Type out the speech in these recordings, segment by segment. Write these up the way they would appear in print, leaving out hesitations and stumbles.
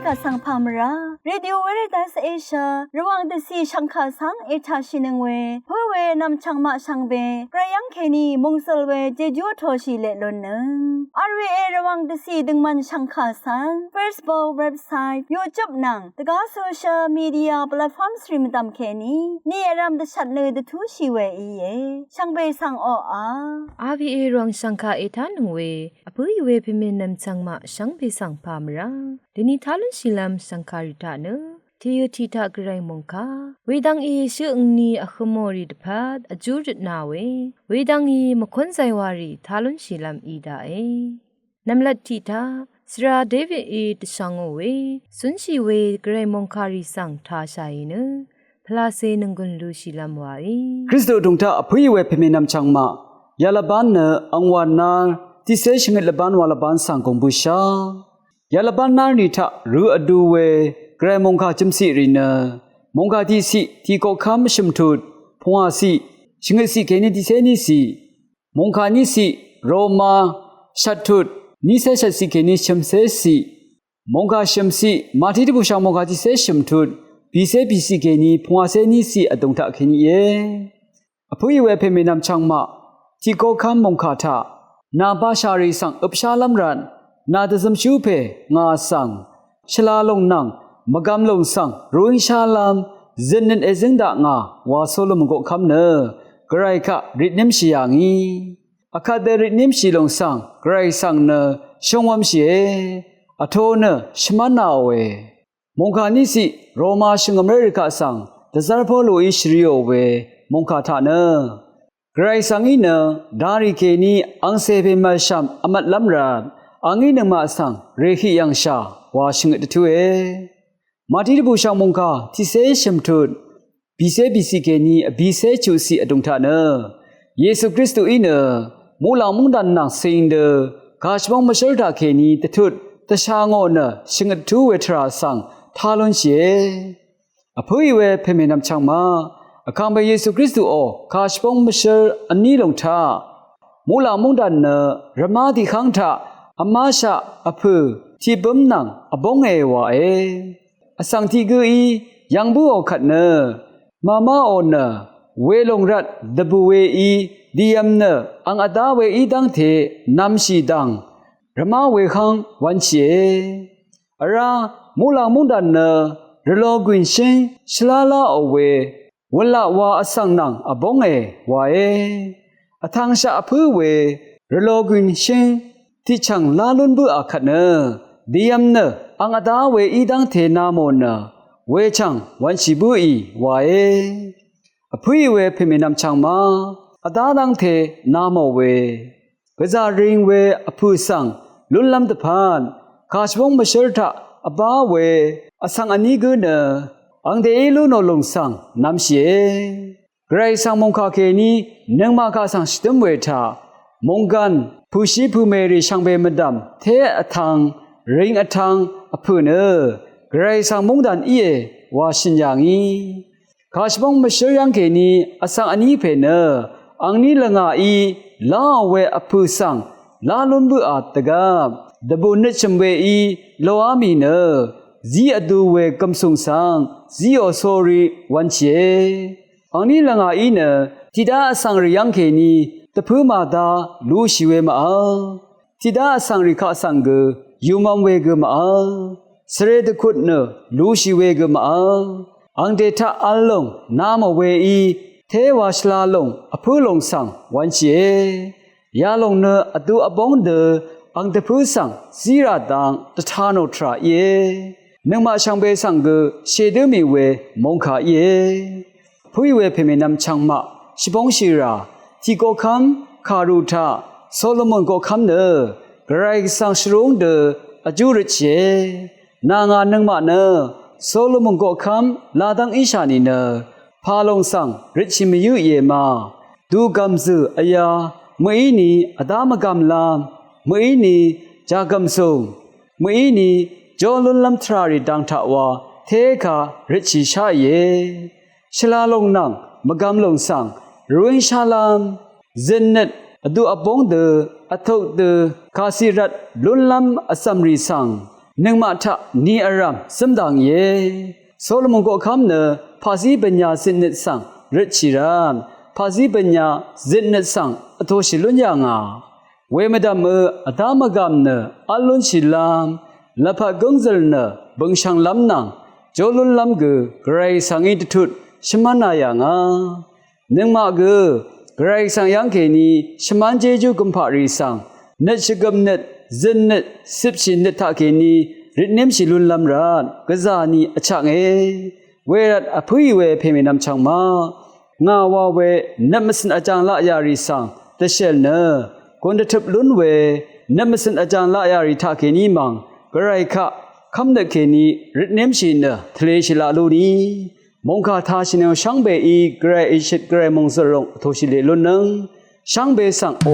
กะสังพามราเรดิโอเวเรตัสเอเชียระวังเดซีชังคาสังเอชาชินึงเวเพื่อเวนำชังมาชังเบกระยังเคนีมงสลเวเจจูโทชิเลลนนึงRVA ระวังเดซีดึงมันชังคาสัง Facebook เว็บไซต์ YouTube นังตะกาโซเชียลมีเดียแพลตฟอร์มสตรีมตามเคนีนี่รำเดชัดเลยเดทูชีเวอีเยชังเบสังอRVA รองชังคาเอทานงเวอปุยเวพิเมนำชังมาชังเบสังพามราดินิทาลุนชิลัมสังคาริตาเนทียทีทากรายมงคาเวดังอีชื่อนีอคโมริดพัดอจูรินาเวดังอีมคนไซวารีทาลุนชิลัมอีดานำลัดทีทาสราเดวิดตชังเวสุนชีเวกรายมงคาริสังทาชัยเนพลาเซนึงกุนลูชิลัมวาคริสโตดงทาอภิเวพิเมนำชังมายาลบันเนอังวานาที่เซชเงลบันวาลบันสังกงบุชายาลบันนานิทารูอดูเวกรมงคาจิมสิรินา มงคาที่สิที่ก็คำชิมทุดพวงสิชิงสิเกนิที่เซนิสิมงคานิสิโรมาชัดทุดนิเซชัดสิเกนิชิมเซสิมงคาชิมสิมาที่บุชามงคาที่เซชิมทุดพิเศษพิสิเกนิพวงเซนิสิอดงตะเกนิเยอภิเวเพมินำชังมาที่ก็คำมงคาทานาบาชาริสังอุปชาลัมรันนาดซัมชูเพงาสังชลาลงนังมกำลงสังรุยชาลามเจนนเอเจนดางาวาโซลมกคำเนกรายคะริดนิมชียางีอาคาเดริดนิมชีลงสังกรายสังเนชงวมชีอโทเนชมานาเวมงคานิสิโรมาชงอเมริกาสังเดซาร์พอลูอิชริโอเวมงคาทาเนกรายสังอินดาริเคนีอังเซเปมาชัมอมัดลัมรันอังอินมาสังเรฮิยังชาวาชิงตทุเอมาที่บูชามงคาที่เซชิมทุนบิเซบิสิเกนีบิเซจูซีอดุงทาเนเยซูคริสต์อินมูลามุงดันนังเซนเดกาชบังมชลดาเคนีตทุดตชางอนชิงตูเวทราสังทาลอนเชอภุยเวเพเมนัมชังมาอคัมเบเยซูคริสต์โอกาชบังมชลอันนี้ลงทามูลามุงดันรมาดิขังทาอามาชาอภุที่บุมนังอบงเอวาอสังที่กุยยังบูอขัดเนมามาโอนเวลงรัดดบูเวอีดิยมเนอังอดาเวอีดังเทนำชีดังรมาเวขังวันเชอรามูลามุดันเนรโลกุนชิงชลาลาอเววลาวาอสังนังอบงเอวาอทังชาอภุเวรโลกุนชิงที่ช่างลาลุนบูอขัดเนดิยมเนอังอดาเวอีดังเทนามอนเวชังวันชิบุอีวาอภุยเวพิมินำชังมาอดาดังเทนามอเวกษาริงเวอภุสังลุนลำตะพานคาชวงมชรทะอบาเวอสังอันนี้กุนอังเดอีลุนอลงสังนำเชไกรสังมงคาเคนีเนงมาคาสังสติมเวทามงกันผู้ชีผู้เมรีช่างเบมดำเทอทังริงอทังอภุเนไกรสังมงดันเอวาชินยางีคาชบังมชยังเกนีอสังอันนี้เพเนอังนี้ละงาอีลาเวอภุสังลาลุนบุอาตกาดบุนชมเวอีโลอามีเนจีอดูเวกัมสุงสังจีโอโซรีวันเชอังนี้ละงาอีเนทิดาอสังริยังเกนีตะพูมาดาลูชิเวมาทิดาอสังริคาสังเกยูมัมเวกมาสเรดคุดเนลูชิเวกมาอังเดทาอัลลงนามเวอีเทวาชลาลงอภุลงสังวันเชยาลงเนอดูอบงเดอังเดพูสังซีราดังตทานอทราเยนึงมาชังเบสังเกเชดมีเวมงคาเยผู้เวเพเมนำชังมาชิบงชิราที่ก็คำคารุธาโซโลมอนก็คำเนกรายสังชรุงเดอจูริเชนางานึงมาเนโซโลมอนก็คำลาดังอิชานีเนพาลงสังริชิมิยุเยมาดูกำซึอายาเมื่อนี้อดามกำลามเมื่อนี้จากำซุงเมื่อนี้จอลุนลำทราริดังทาวาเทคาริชิชาเยชลาลงนังมกำลงสังรุยชาลามเจนเนตอดูอบงเดอทุกเดคาสิรัตลุนลำอสัมริสัง นึ่งมาทะนีอารามสมดังเยโซโลมอนก็คำเนภาษีปัญญาสินนิสังริชิรามภาษีปัญญาสินนิสังอโทชิลุนยังาเวมดามอดามกามเนอัลลุนชิลามละพะกงซลเนบังชังลำนังโจลุนลำกไกรสังอิตทุดชมานายางานึ่งมากไกรสังยังเคนีชมันเจจูกุมภารีสังเนชกมเนจินเนสิบชินเนทาเคนีริดเนมชิลุนลำรานกษานีอชังเอเวรัดอภุยเวเพมินำชังมางาวาเวนมสินอาจารย์ละยาริสังเตเชลเนคนเดทับลุนเวนมสินอาจารย์ละยาริทาเคนีมังกไรคะคำเดเคนีริดเนมชินเนทะเลชิลาลูนีมงคาทาชินเนช่างเบอีเกรอิชิตเกรมงสรงโทชิเลลุนนึงช่างเบสังโอ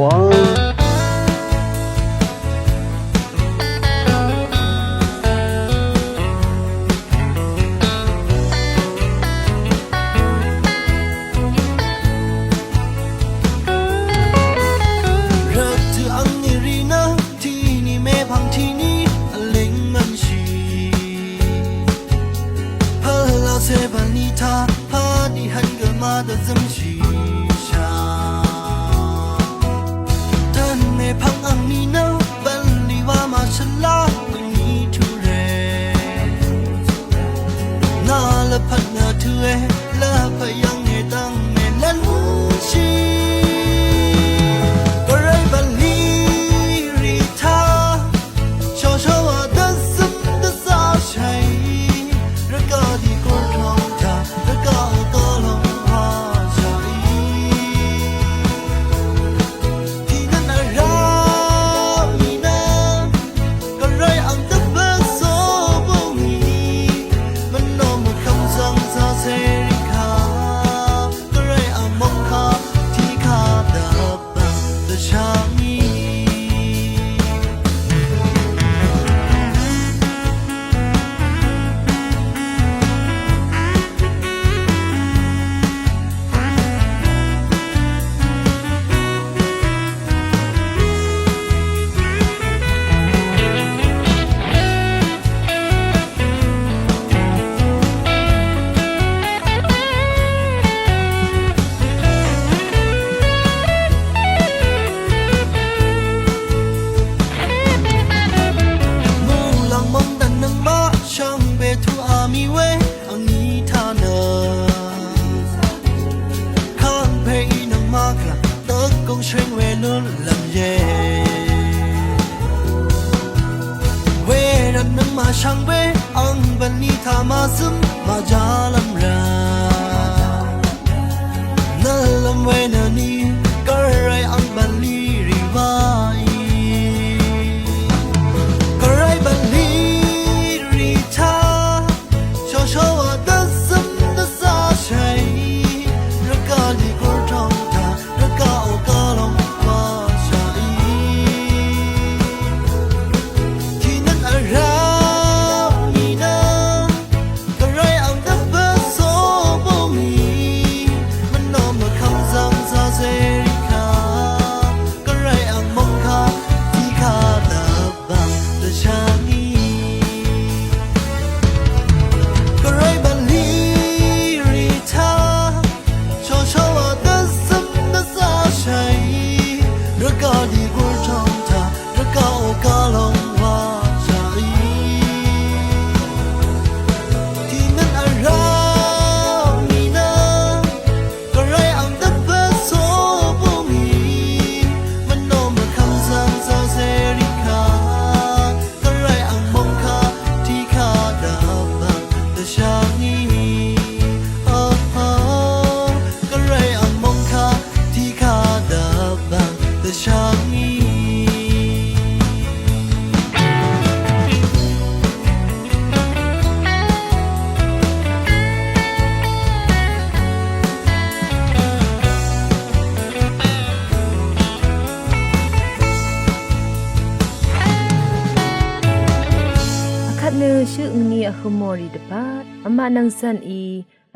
ชื่อนี้อะขโมรีตบาดอมานังสันอี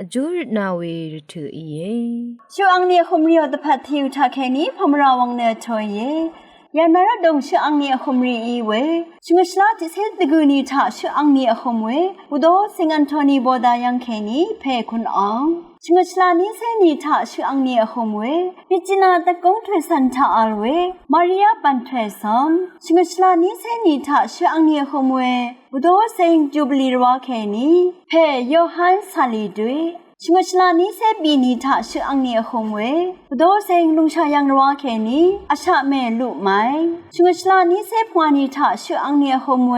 อจูรินาเวรถืออีเย ช่วงนี้คมเรียวตะพัดทิวทาแค่นี้พมราวังเนอทอยเย ยานารดงชื่ออังเนียคมรีอีเวชิงชลาจิเซตกูนีทาชื่ออังเนียคมเวอุดสิงอันโทนีโบดายังเคนีเพคุณอองชิงชลานี้เซนีทาชื่ออังเนียคมเวพิจินาตะกงทเวสันทาอัลเวมาริยาปันเทซอมชิงชลานี้เซนีทาชื่ออังเนียคมเวอุดเซงจูบลีรวาเคนีเพโยฮันซาลีดุยชิงชลานี้เซบีนีทาชื่ออังเนียคมเวอุดเซงลุงชายังรวาเคนีอาชาเมลุไมชิงชลานี้เซพวานีทาชื่ออังเนียคมเว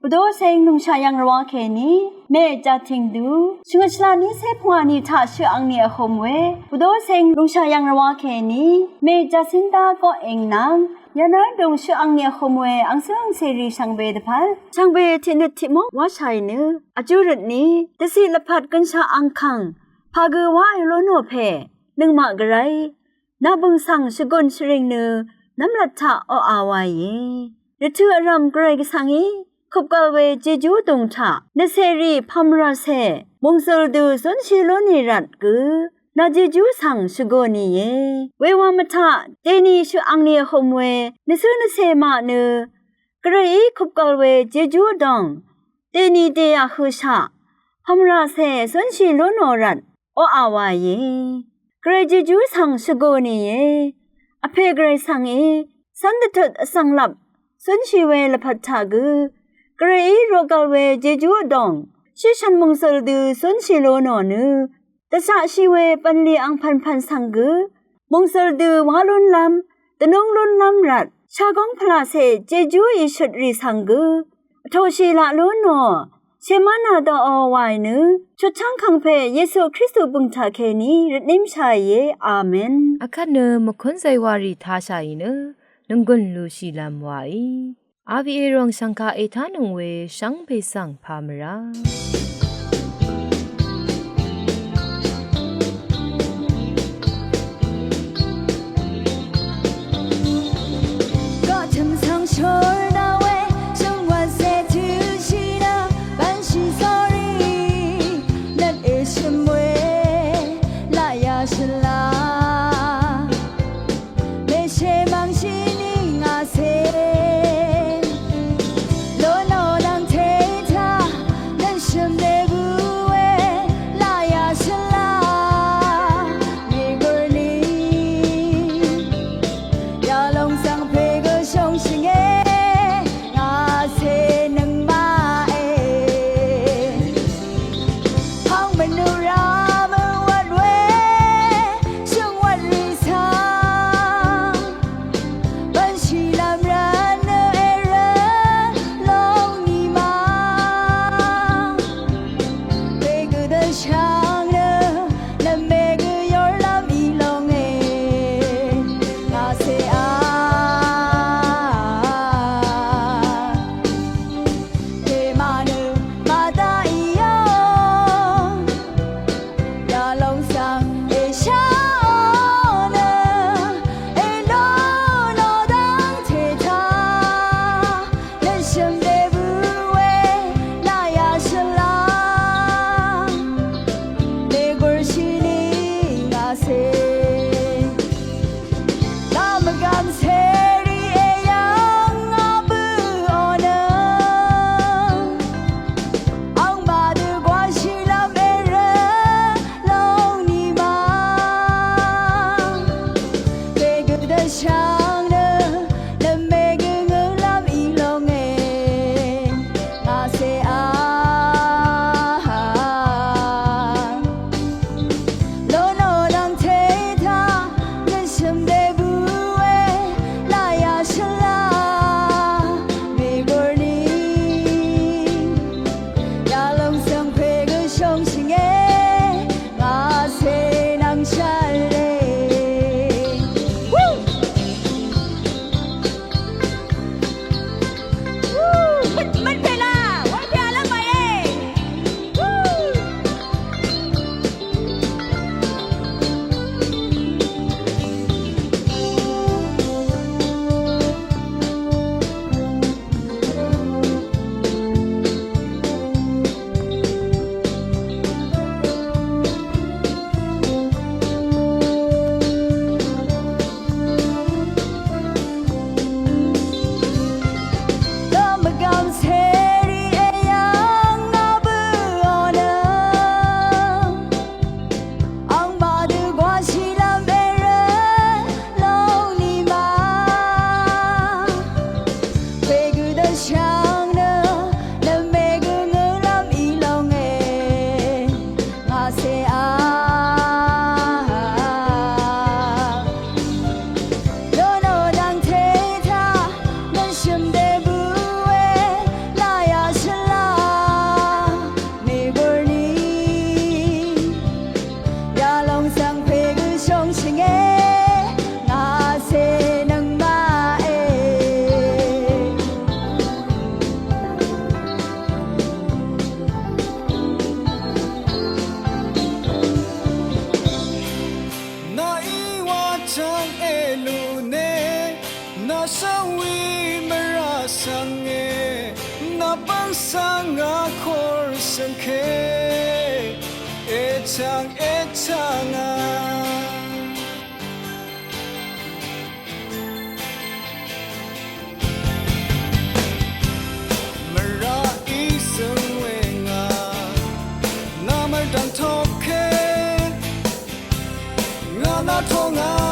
อุดเซงลุงชายังรวาเคนีเมจาทิงดูชิงชลานี้เซพวานีทาชื่ออังเนียคมเวอุดเซงลุงชายังรวาเคนีเมจาสินดาก็เองนางยานาดงชื่ออังเนียคมเวอังสรังเซรีชังเบดพัลชังเบทินุทิมว่าชัยเนอจุรนี้ตสิลพัดกันชาอังคังพากือว่าโลโนเพนึงมากไรนาบึงสังชกนชริงเนน้ำลัดทะออาวายเยเดทือรำไกรกสังอีขบกลเวเจจูตงทะเนเซรีพัมราเซมงสลดูสนชิโลนิรัดกือนาเจจูสังชกนีเยเววามทะเตนีชื่ออังเนียคมเวเนซุนเซมาเนกระอีขบกลเวเจจูดองเตนีเตยฮือชะพัมราเซสนชิโลโนรัดออาวายเยเกรเจจูสังชกนีเยอเพเกรสังเอสันตถสังลับสนชิเวลพัทธากือกระอีโรกลเวเจจูดองชิชันมงสลดูสนชิโลโนนึตสะชีเวปันลีอังพันสังกือมงสลดูวาลุนลำตนงลุนลำรัดชากองพลาเซเจจูอิชุดรีสังกือโทชิละลุนโนเชมานาดอวายนึชุดช่างคังเพเยซูคริสต์บุงทาเคนีรนิมชายเยอาเมน အခက်နမခွန်းဆိုင်ဝါရီထားဆိုင်နနငွန်းလူရှိလမ်ဝိုင်အာဗီအေရောင်စံခါအေထာနငွေရှမ်းဖေဆန်ဖာမရာก็ทำสังชอร์ดาเวช่างว่าเซทูชีนาบันชีซอรีนัดเอชมเวลายาชลาเลเชมังชีนิงาเซโลโนดังเททานั่นชมเด chang a mara isung wenga namar dan thoke nga na thonga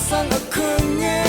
sang a khung